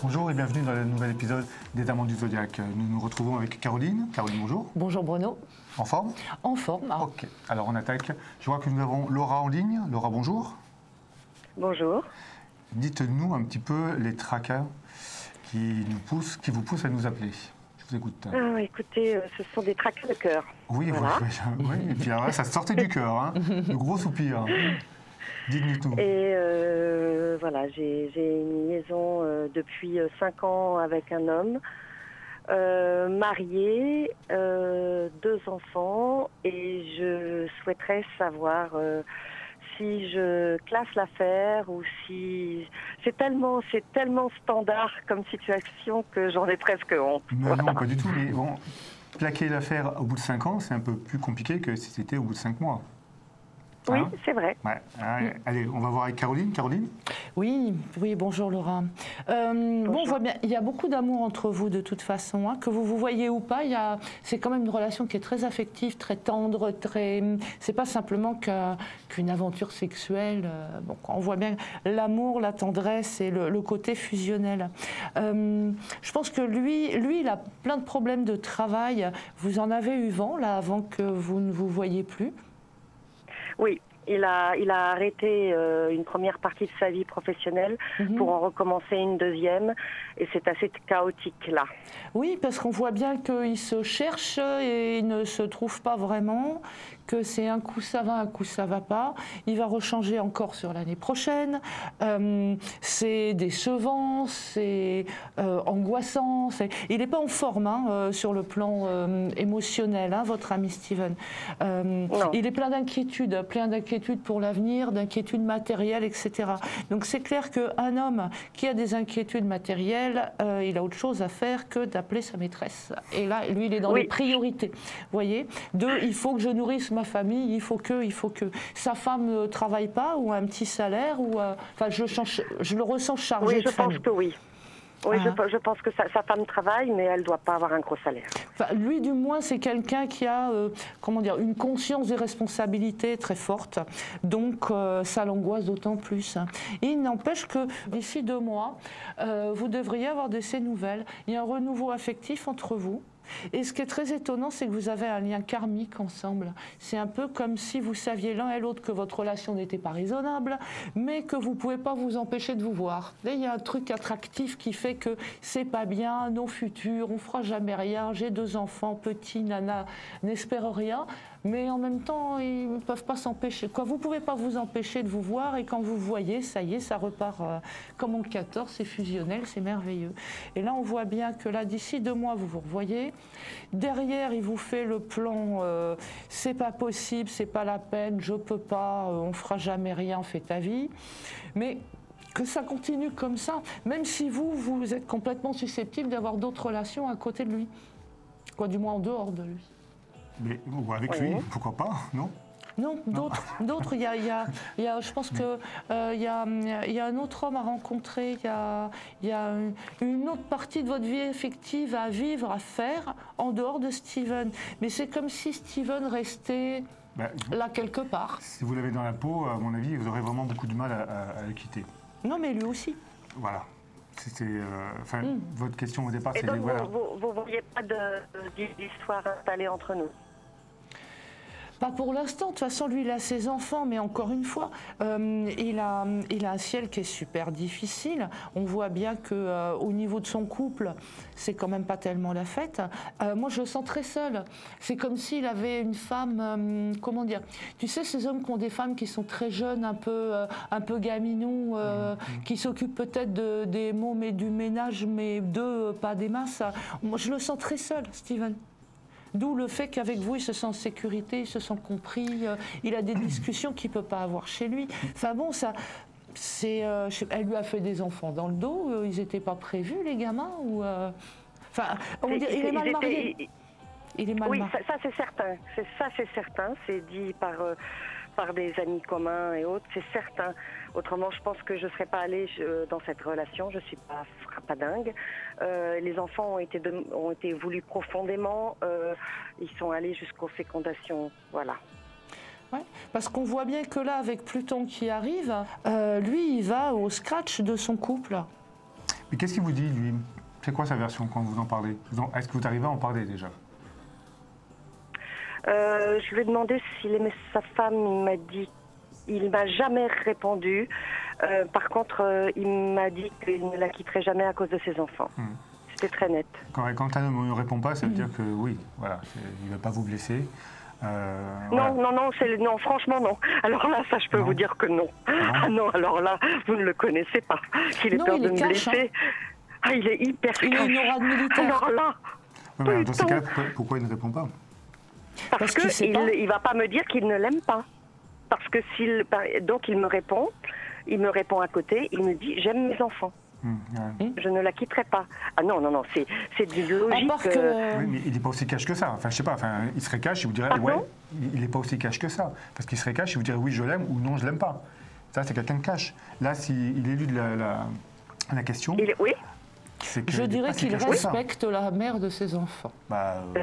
Bonjour et bienvenue dans le nouvel épisode des Amants du Zodiaque. Nous nous retrouvons avec Caroline. Caroline, bonjour. Bonjour Bruno. En forme? En forme. Ah. Ok, alors on attaque. Je vois que nous avons Laura en ligne. Laura, bonjour. Bonjour. Dites-nous un petit peu les tracas qui vous poussent à nous appeler. Je vous écoute. Écoutez, ce sont des tracas de cœur. Oui, voilà. oui. Et puis alors là, ça sortait du cœur, hein. Le gros soupir. Dites-nous tout. Et voilà, j'ai une liaison depuis 5 ans avec un homme, marié, 2 enfants, et je souhaiterais savoir si je classe l'affaire ou si... C'est tellement standard comme situation que j'en ai presque honte. Voilà. Non, pas du tout. Mais bon, plaquer l'affaire au bout de 5 ans, c'est un peu plus compliqué que si c'était au bout de 5 mois. Oui, hein? c'est vrai. Ouais. Allez, on va voir avec Caroline. Caroline? Oui, bonjour Laura. Bon, on voit bien, il y a beaucoup d'amour entre vous de toute façon, hein, que vous vous voyez ou pas. C'est quand même une relation qui est très affective, très tendre, c'est pas simplement qu'une aventure sexuelle. Bon, on voit bien l'amour, la tendresse et le côté fusionnel. Je pense que lui, il a plein de problèmes de travail. Vous en avez eu vent là avant que vous ne vous voyiez plus? Oui, il a arrêté une première partie de sa vie professionnelle pour en recommencer une deuxième, et c'est assez chaotique là. Oui, parce qu'on voit bien qu'il se cherche et il ne se trouve pas vraiment, que c'est un coup ça va, un coup ça va pas. Il va rechanger encore sur l'année prochaine. C'est décevant, c'est angoissant. Il n'est pas en forme sur le plan émotionnel, hein, votre ami Steven. Il est plein d'inquiétudes pour l'avenir, d'inquiétudes matérielles, etc. Donc c'est clair qu'un homme qui a des inquiétudes matérielles, il a autre chose à faire que d'appeler sa maîtresse. Et là, lui, il est dans les priorités. Vous voyez, il faut que je nourrisse ma famille, il faut que sa femme ne travaille pas ou a un petit salaire, ou enfin, je le ressens chargé de famille. Oui, je pense que oui. Oui, je pense que sa femme travaille, mais elle ne doit pas avoir un gros salaire. Enfin, lui, du moins, c'est quelqu'un qui a une conscience des responsabilités très forte. Donc, ça l'angoisse d'autant plus. Et il n'empêche que d'ici 2 mois, vous devriez avoir de ces nouvelles. Il y a un renouveau affectif entre vous. Et ce qui est très étonnant, c'est que vous avez un lien karmique ensemble. C'est un peu comme si vous saviez l'un et l'autre que votre relation n'était pas raisonnable, mais que vous ne pouvez pas vous empêcher de vous voir. Là, il y a un truc attractif qui fait que c'est pas bien, nos futurs, on fera jamais rien, j'ai 2 enfants, petits, nana, n'espère rien. Mais en même temps, ils ne peuvent pas s'empêcher. Vous ne pouvez pas vous empêcher de vous voir, et quand vous voyez, ça y est, ça repart comme en 14, c'est fusionnel, c'est merveilleux. Et là, on voit bien que là, d'ici 2 mois, vous vous revoyez. Derrière, il vous fait le plan, c'est pas possible, c'est pas la peine, je peux pas, on fera jamais rien, fais ta vie. Mais que ça continue comme ça, même si vous êtes complètement susceptible d'avoir d'autres relations à côté de lui. Du moins en dehors de lui. Mais ou avec lui, pourquoi pas, non? Non, d'autres. Il y a, je pense que il y a un autre homme à rencontrer. Il y a une autre partie de votre vie effective à vivre, à faire en dehors de Steven. Mais c'est comme si Steven restait là quelque part. Si vous l'avez dans la peau, à mon avis, vous aurez vraiment beaucoup de mal à le quitter. Non, mais lui aussi. Voilà. Votre question au départ, c'est... Et donc, voilà. vous ne voyez pas d'histoire installée entre nous? Pas pour l'instant. De toute façon, lui, il a ses enfants, mais encore une fois, il a un ciel qui est super difficile. On voit bien qu'au niveau de son couple, c'est quand même pas tellement la fête. Moi, je le sens très seul. C'est comme s'il avait une femme, comment dire, tu sais, ces hommes qui ont des femmes qui sont très jeunes, un peu gaminous, qui s'occupent peut-être des mômes et du ménage, mais d'eux, pas des masses. Moi, je le sens très seul, Steven. D'où le fait qu'avec vous, il se sent en sécurité, il se sent compris, il a des discussions qu'il ne peut pas avoir chez lui. Enfin bon, elle lui a fait des enfants dans le dos, ils n'étaient pas prévus, les gamins, ou il est mal marié. Il est mal marié. Ça c'est certain. C'est certain. C'est dit par des amis communs et autres, c'est certain. Autrement, je pense que je ne serais pas allée dans cette relation, je ne suis pas dingue. Les enfants ont été voulus profondément, ils sont allés jusqu'aux fécondations, voilà. Ouais, parce qu'on voit bien que là, avec Pluton qui arrive, lui, il va au scratch de son couple. Mais qu'est-ce qu'il vous dit, lui? C'est quoi sa version quand vous en parlez? Est-ce que vous arrivez à en parler déjà? Je lui ai demandé s'il aimait sa femme, il m'a jamais répondu. Par contre, il m'a dit qu'il ne la quitterait jamais à cause de ses enfants. C'était très net. Quand un homme ne répond pas, ça veut dire que oui, voilà, il ne va pas vous blesser. Non, non, franchement non. Alors là, ça je peux vous dire que non. Ah non, alors là, vous ne le connaissez pas. Qu'il ait peur de me blesser. Ah, il est hyper cash. Il a une aura de militaire. Alors là, mais dans ces cas, pourquoi il ne répond pas? Parce qu'il ne va pas me dire qu'il ne l'aime pas. Parce que donc il me répond à côté, il me dit j'aime mes enfants. Je ne la quitterai pas. Ah non, non, non, c'est du logique. Oui, mais il n'est pas aussi cash que ça. Enfin, je sais pas, enfin, il serait cash, il vous dirait ouais, il n'est pas aussi cash que ça. Parce qu'il serait cash, il vous dirait oui, je l'aime ou non, je l'aime pas. Ça, c'est quelqu'un de cash. Là, s'il élude la question. Oui. Je dirais qu'il respecte la mère de ses enfants.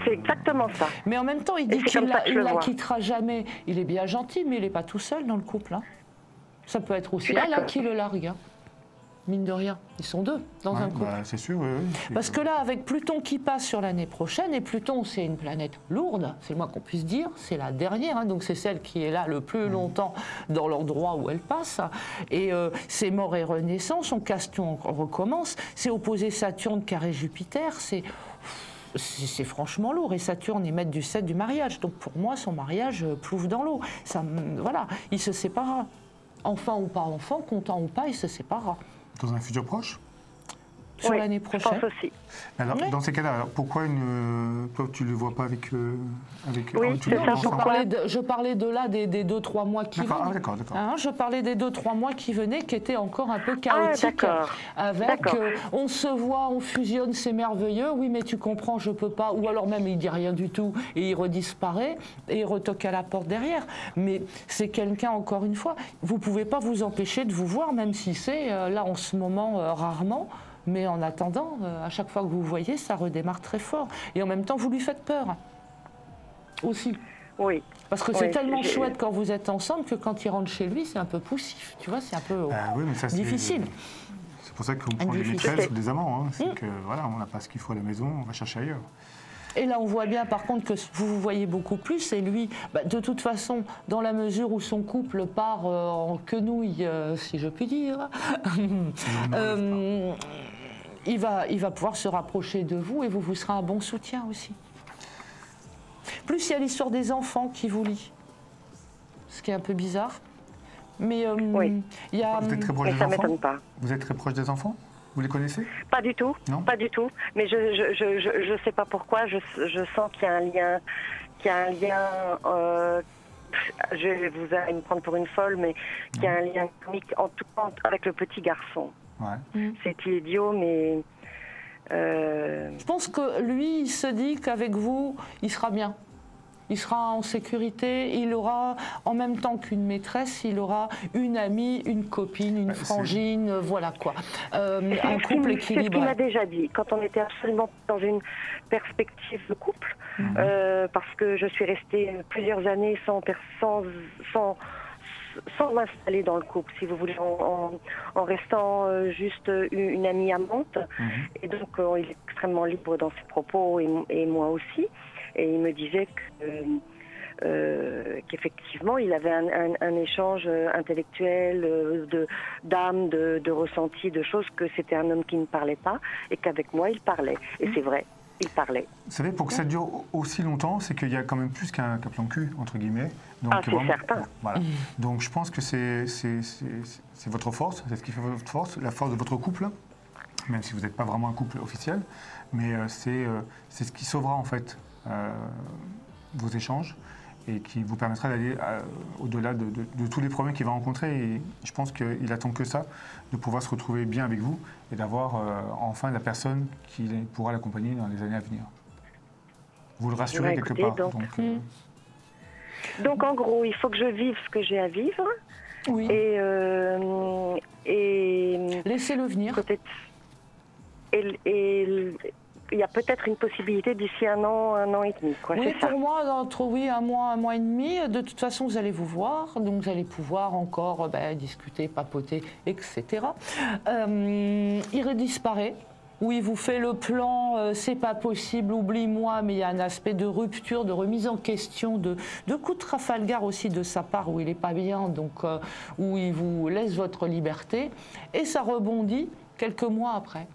C'est exactement ça. Mais en même temps, il dit qu'il ne la quittera jamais. Il est bien gentil, mais il n'est pas tout seul dans le couple. Hein. Ça peut être aussi elle qui le largue. Hein. Mine de rien, ils sont deux dans un couple. C'est sûr, oui. Parce que là, avec Pluton qui passe sur l'année prochaine, et Pluton, c'est une planète lourde, c'est le moins qu'on puisse dire, c'est la dernière, hein, donc c'est celle qui est là le plus longtemps dans l'endroit où elle passe. Et c'est mort et renaissance, on casse tout, on recommence. C'est opposé Saturne, carré Jupiter, c'est franchement lourd. Et Saturne est maître du 7 du mariage. Donc pour moi, son mariage plouffe dans l'eau. Voilà, il se séparera. Enfant ou pas enfant, content ou pas, il se séparera. Dans un futur proche? Sur l'année prochaine. Je pense aussi. Alors, dans ces cas-là, pourquoi toi, tu ne le vois pas avec oui, c'est ça. Je parlais de là des 2-3 mois qui venaient. D'accord. Hein, je parlais des 2-3 mois qui venaient, qui étaient encore un peu chaotiques. Avec on se voit, on fusionne, c'est merveilleux. Oui, mais tu comprends, je peux pas. Ou alors même il dit rien du tout et il redisparaît et il retoque à la porte derrière. Mais c'est quelqu'un, encore une fois, vous pouvez pas vous empêcher de vous voir, même si c'est là en ce moment rarement. Mais en attendant, à chaque fois que vous voyez, ça redémarre très fort. Et en même temps, vous lui faites peur. Aussi. Oui. Parce que c'est tellement chouette quand vous êtes ensemble que quand il rentre chez lui, c'est un peu poussif. Tu vois, c'est un peu difficile. C'est pour ça qu'on prend des maîtresses ou des amants. Hein. C'est que voilà, on n'a pas ce qu'il faut à la maison, on va chercher ailleurs. Et là, on voit bien, par contre, que vous voyez beaucoup plus. Et lui, de toute façon, dans la mesure où son couple part en quenouille, si je puis dire, il va pouvoir se rapprocher de vous et vous serez un bon soutien aussi. Plus il y a l'histoire des enfants qui vous lient, ce qui est un peu bizarre. Mais il y a... Vous êtes très proche des ça enfants? m'étonne pas. Vous êtes très proche des enfants? Vous les connaissez? Pas du tout. Non? Pas du tout. Mais je sais pas pourquoi. Je sens qu'il y a un lien. Je vous allez me prendre pour une folle, mais qu'il y a un lien comique en tout cas avec le petit garçon. Ouais. C'est idiot, mais. Je pense que lui, il se dit qu'avec vous, il sera bien. Il sera en sécurité, il aura, en même temps qu'une maîtresse, il aura une amie, une copine, une frangine, voilà quoi. Un couple équilibré. C'est ce qu'il m'a déjà dit, quand on était absolument dans une perspective de couple, parce que je suis restée plusieurs années sans m'installer dans le couple, si vous voulez, en restant juste une amie amante. Et donc, il est extrêmement libre dans ses propos, et moi aussi. Et il me disait qu'effectivement, il avait un échange intellectuel, d'âme, de ressenti, de choses, que c'était un homme qui ne parlait pas, et qu'avec moi, il parlait. Et c'est vrai, il parlait. Vous savez, pour que ça dure aussi longtemps, c'est qu'il y a quand même plus qu'un plan cul, entre guillemets. Donc, c'est certain. Voilà. Donc je pense que c'est votre force, c'est ce qui fait votre force, la force de votre couple, même si vous n'êtes pas vraiment un couple officiel, mais c'est ce qui sauvera en fait vos échanges et qui vous permettra d'aller au-delà de tous les problèmes qu'il va rencontrer. Et je pense qu'il attend que ça, de pouvoir se retrouver bien avec vous et d'avoir enfin la personne qui pourra l'accompagner dans les années à venir. Vous le rassurez quelque part. Donc en gros, il faut que je vive ce que j'ai à vivre. Oui. Et laissez-le venir. Peut-être. Et il y a peut-être une possibilité d'ici un an et demi. Quoi, oui, c'est pour moi, entre un mois et demi, de toute façon, vous allez vous voir, donc vous allez pouvoir encore discuter, papoter, etc. Il disparaît. Où il vous fait le plan, c'est pas possible, oublie-moi, mais il y a un aspect de rupture, de remise en question, de coup de Trafalgar aussi de sa part, où il n'est pas bien, donc où il vous laisse votre liberté, et ça rebondit quelques mois après.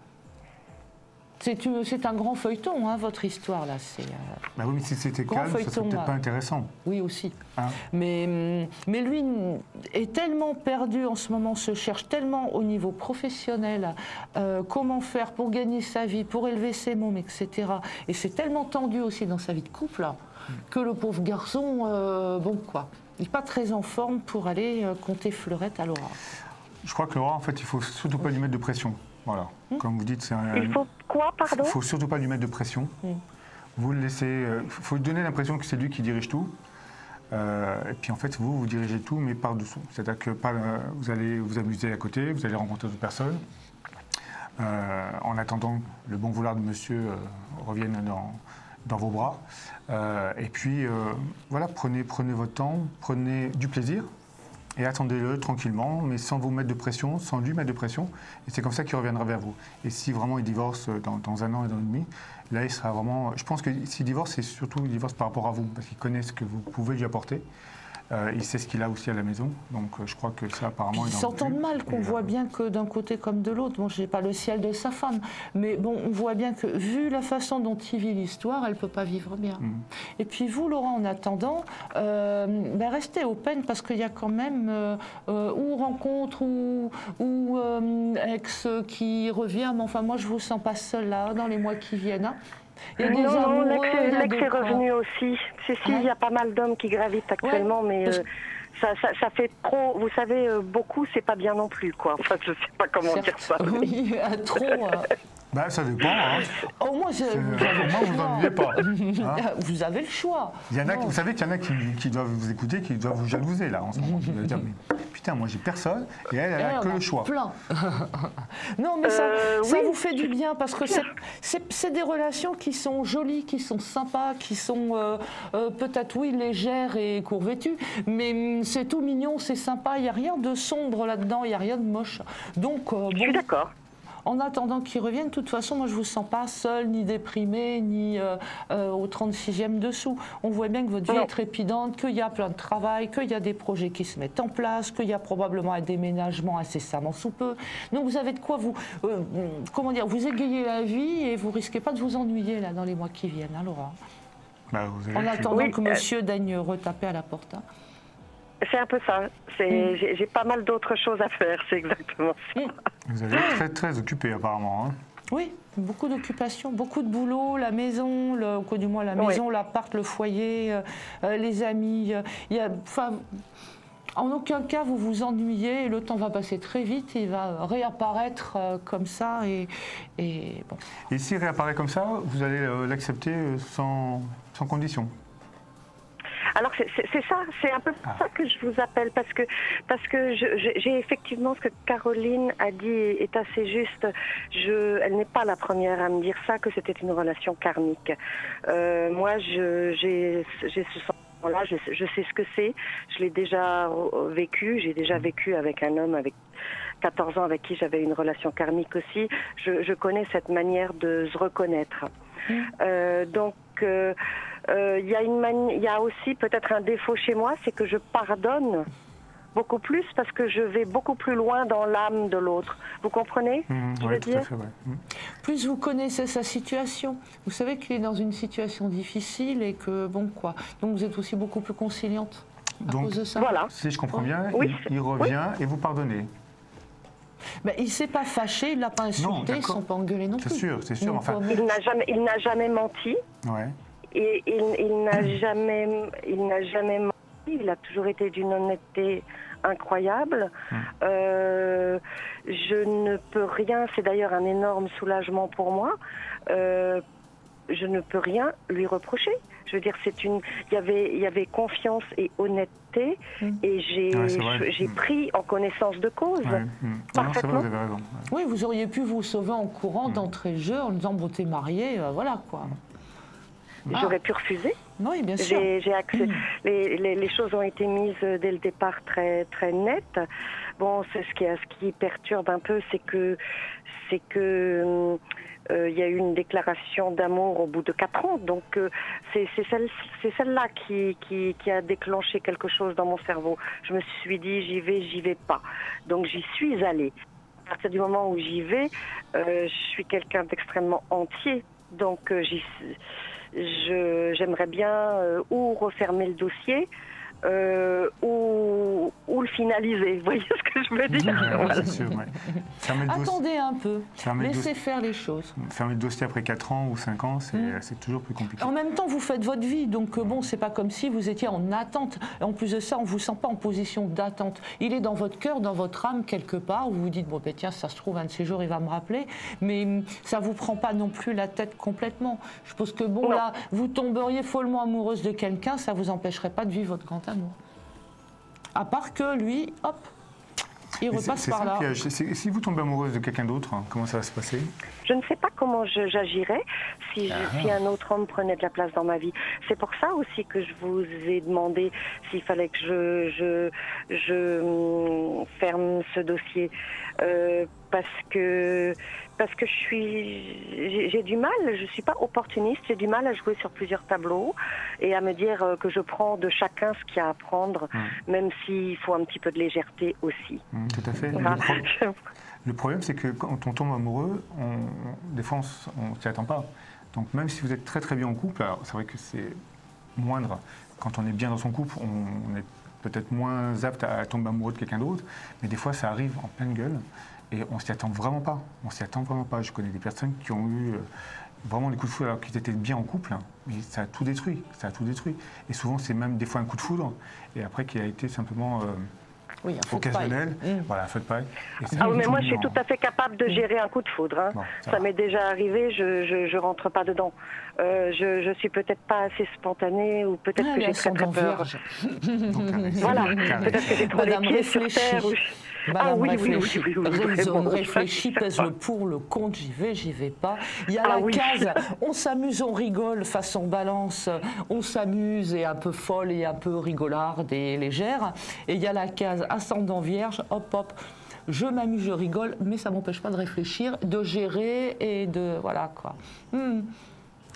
C'est un grand feuilleton, hein, votre histoire, là. Bah oui, mais si c'était calme, ça serait peut-être pas intéressant. Oui, aussi. Hein, mais lui est tellement perdu en ce moment, se cherche tellement au niveau professionnel, comment faire pour gagner sa vie, pour élever ses mômes, etc. Et c'est tellement tendu aussi dans sa vie de couple, là, que le pauvre garçon, il n'est pas très en forme pour aller compter fleurette à Laura. Je crois que Laura, en fait, il ne faut surtout pas lui mettre de pression. Voilà. Comme vous dites, c'est un... Il faut quoi, pardon ? Il ne faut surtout pas lui mettre de pression. Vous le laissez... Il faut lui donner l'impression que c'est lui qui dirige tout. Et puis en fait, vous dirigez tout, mais par-dessous. C'est-à-dire que vous allez vous amuser à côté, vous allez rencontrer d'autres personnes. En attendant que le bon vouloir de monsieur revienne dans vos bras. Et puis, voilà, prenez votre temps, prenez du plaisir. Et attendez-le tranquillement, mais sans vous mettre de pression, sans lui mettre de pression. Et c'est comme ça qu'il reviendra vers vous. Et si vraiment il divorce dans un an et demi, là, il sera vraiment... Je pense que s'il divorce, c'est surtout il divorce par rapport à vous, parce qu'il connaît ce que vous pouvez lui apporter. Il sait ce qu'il a aussi à la maison. Donc, je crois que ça, apparemment... Ils s'entendent mal, qu'on voit bien que d'un côté comme de l'autre. Bon, je n'ai pas le ciel de sa femme, mais bon, on voit bien que, vu la façon dont il vit l'histoire, elle ne peut pas vivre bien. Et puis vous, Laurent, en attendant, restez open, parce qu'il y a quand même ou rencontre ou ex qui revient. Mais enfin, moi, je ne vous sens pas seule là, dans les mois qui viennent. Hein. Non, l'ex est revenu aussi. Il y a pas mal d'hommes qui gravitent actuellement, mais ça fait trop. Vous savez, beaucoup, c'est pas bien non plus, quoi. Enfin, je sais pas comment dire ça. Oui, trop. Bah, ça dépend. Hein. Au moins, vous n'ennuyez pas. Hein. Vous avez le choix. Il y en a, vous savez qu'il y en a qui doivent vous écouter, qui doivent vous jalouser, là, en ce moment. Qui doivent dire, mais putain, moi, j'ai personne, et elle a que le choix. Plein. Non, mais ça vous fait du bien, parce que c'est des relations qui sont jolies, qui sont sympas, qui sont peut-être, oui, légères et court-vêtues, mais c'est tout mignon, c'est sympa, il n'y a rien de sombre là-dedans, il n'y a rien de moche. Donc, je suis d'accord. En attendant qu'ils reviennent, de toute façon, moi je ne vous sens pas seul, ni déprimé, ni au 36e dessous. On voit bien que votre vie est trépidante, qu'il y a plein de travail, qu'il y a des projets qui se mettent en place, qu'il y a probablement un déménagement incessamment sous peu. Donc vous avez de quoi vous égayer la vie, et vous ne risquez pas de vous ennuyer là, dans les mois qui viennent, hein, Laura. En attendant que monsieur daigne retaper à la porte. Hein. C'est un peu ça. J'ai pas mal d'autres choses à faire, c'est exactement ça. Vous allez être très, très occupé, apparemment. Hein. Oui, beaucoup d'occupations, beaucoup de boulot, la maison, du moins la maison, l'appart, le foyer, les amis. En aucun cas, vous vous ennuyez, le temps va passer très vite, il va réapparaître comme ça. Et bon. Et s'il réapparaît comme ça, vous allez l'accepter sans condition? Alors c'est ça, c'est un peu pour ça que je vous appelle, parce que j'ai effectivement, ce que Caroline a dit est assez juste. Elle n'est pas la première à me dire ça, que c'était une relation karmique. Moi, j'ai ce sentiment-là, je sais ce que c'est. Je l'ai déjà vécu. J'ai déjà vécu avec un homme avec 14 ans avec qui j'avais une relation karmique aussi. Je connais cette manière de se reconnaître. Il y a aussi peut-être un défaut chez moi, c'est que je pardonne beaucoup plus, parce que je vais beaucoup plus loin dans l'âme de l'autre. Vous comprenez ce que je veux dire ? Tout à fait, Plus vous connaissez sa situation, vous savez qu'il est dans une situation difficile et que donc vous êtes aussi beaucoup plus conciliante à cause de ça. Voilà. Si je comprends bien, il revient et vous pardonnez. Il ne s'est pas fâché, il ne l'a pas insulté, ils ne sont pas engueulés non plus. C'est sûr. Donc, enfin... Il n'a jamais menti. Ouais. Et il n'a jamais menti. Il a toujours été d'une honnêteté incroyable. Je ne peux rien. C'est d'ailleurs un énorme soulagement pour moi. je ne peux rien lui reprocher. Je veux dire, il y avait confiance et honnêteté, et j'ai pris en connaissance de cause. Ouais. Non, c'est vrai, vous avez raison. Oui, vous auriez pu vous sauver en courant d'entrée de jeu en disant bon, t'es marié, voilà quoi. J'aurais pu refuser. Oui, bien sûr. Les choses ont été mises dès le départ très très nettes. Bon, ce qui perturbe un peu, c'est que il y a eu une déclaration d'amour au bout de 4 ans. Donc c'est celle-là qui a déclenché quelque chose dans mon cerveau. Je me suis dit j'y vais pas. Donc j'y suis allée. À partir du moment où j'y vais, je suis quelqu'un d'extrêmement entier. Donc j'aimerais bien ou refermer le dossier ou le finaliser. Vous voyez ce que je veux dire? C'est sûr, ouais. Attendez un peu, laissez faire les choses. Fermer le dossier après 4 ans ou 5 ans, c'est toujours plus compliqué. En même temps, vous faites votre vie, donc bon, c'est pas comme si vous étiez en attente. Et en plus de ça, on vous sent pas en position d'attente. Il est dans votre cœur, dans votre âme, quelque part, où vous vous dites, bon, ben tiens, ça se trouve, un de ces jours, il va me rappeler. Mais ça vous prend pas non plus la tête complètement. Je pense que, bon, là, vous tomberiez follement amoureuse de quelqu'un, ça vous empêcherait pas de vivre votre grand amour. À part que lui, hop, il repasse par là. Si vous tombez amoureuse de quelqu'un d'autre, comment ça va se passer? Je ne sais pas comment j'agirais si un autre homme prenait de la place dans ma vie. C'est pour ça aussi que je vous ai demandé s'il fallait que je ferme ce dossier. Parce que j'ai du mal, je suis pas opportuniste, j'ai du mal à jouer sur plusieurs tableaux et à me dire que je prends de chacun ce qu'il y a à prendre, même s'il faut un petit peu de légèreté aussi. Tout à fait. Le problème, c'est que quand on tombe amoureux, des fois, on ne s'y attend pas. Donc même si vous êtes très très bien en couple, alors c'est vrai que c'est moindre. Quand on est bien dans son couple, on est peut-être moins apte à tomber amoureux de quelqu'un d'autre, mais des fois, ça arrive en pleine gueule. Et on s'y attend vraiment pas. On s'y attend vraiment pas. Je connais des personnes qui ont eu vraiment des coups de foudre alors qu'ils étaient bien en couple, mais ça a tout détruit. Ça a tout détruit. Et souvent, c'est même des fois un coup de foudre, et après qui a été simplement occasionnel. Voilà, un feu de paille. Mais moi, je suis tout à fait capable de gérer un coup de foudre. Bon, ça m'est déjà arrivé. Je rentre pas dedans. Je suis peut-être pas assez spontanée, ou peut-être que j'ai très très peur. Voilà. Peut-être que j'ai trop les pieds sur terre. Madame réfléchit, pèse le pour, le contre, j'y vais pas. Il y a la case, on s'amuse, on rigole, façon balance, on s'amuse, et un peu folle et un peu rigolarde et légère. Et il y a la case ascendant vierge, hop hop, je m'amuse, je rigole, mais ça m'empêche pas de réfléchir, de gérer et de... voilà quoi.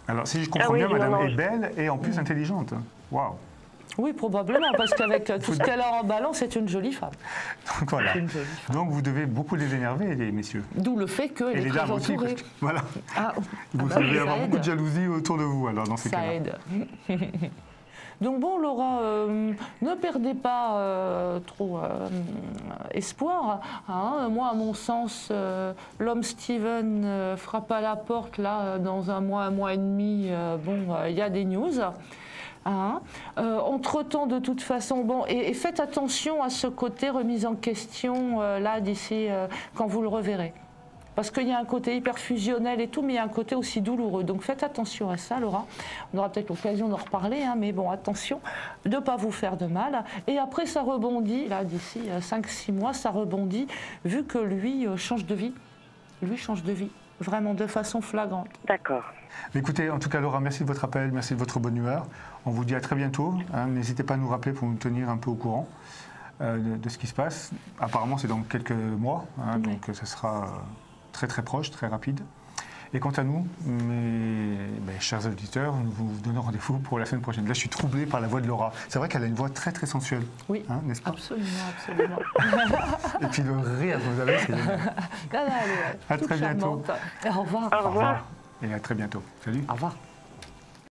Alors si je comprends bien, madame est belle et en plus intelligente. Waouh. Oui, probablement, parce qu'avec tout ce qu'elle a en balance, c'est une jolie femme. Donc voilà. Donc vous devez beaucoup les énerver, les messieurs. D'où le fait qu'elle est très entourée. Voilà. Vous devez avoir beaucoup de jalousie autour de vous, alors, dans ces cas-là. Ça aide. Donc bon, Laura, ne perdez pas trop espoir. Moi, à mon sens, l'homme Steven frappe à la porte, là, dans un mois et demi. Il y a des news. Entre-temps, de toute façon, et faites attention à ce côté remise en question, là, d'ici, quand vous le reverrez. Parce qu'il y a un côté hyper fusionnel et tout, mais il y a un côté aussi douloureux. Donc faites attention à ça, Laura. On aura peut-être l'occasion d'en reparler, mais bon, attention de ne pas vous faire de mal. Et après, ça rebondit, là, d'ici 5-6 mois, ça rebondit, vu que lui change de vie. Lui change de vie, vraiment de façon flagrante. D'accord. Écoutez, en tout cas, Laura, merci de votre appel, merci de votre bonne humeur. On vous dit à très bientôt. N'hésitez pas à nous rappeler pour nous tenir un peu au courant de ce qui se passe. Apparemment, c'est dans quelques mois, donc ça sera très très proche, très rapide. Et quant à nous, mes chers auditeurs, nous vous donnons rendez-vous pour la semaine prochaine. Là, je suis troublé par la voix de Laura. C'est vrai qu'elle a une voix très très sensuelle. Oui, n'est-ce pas? Absolument, absolument. Et puis le rire que vous avez, c'est génial. À très bientôt. Au revoir. Au revoir. Et à très bientôt. Salut. Au revoir.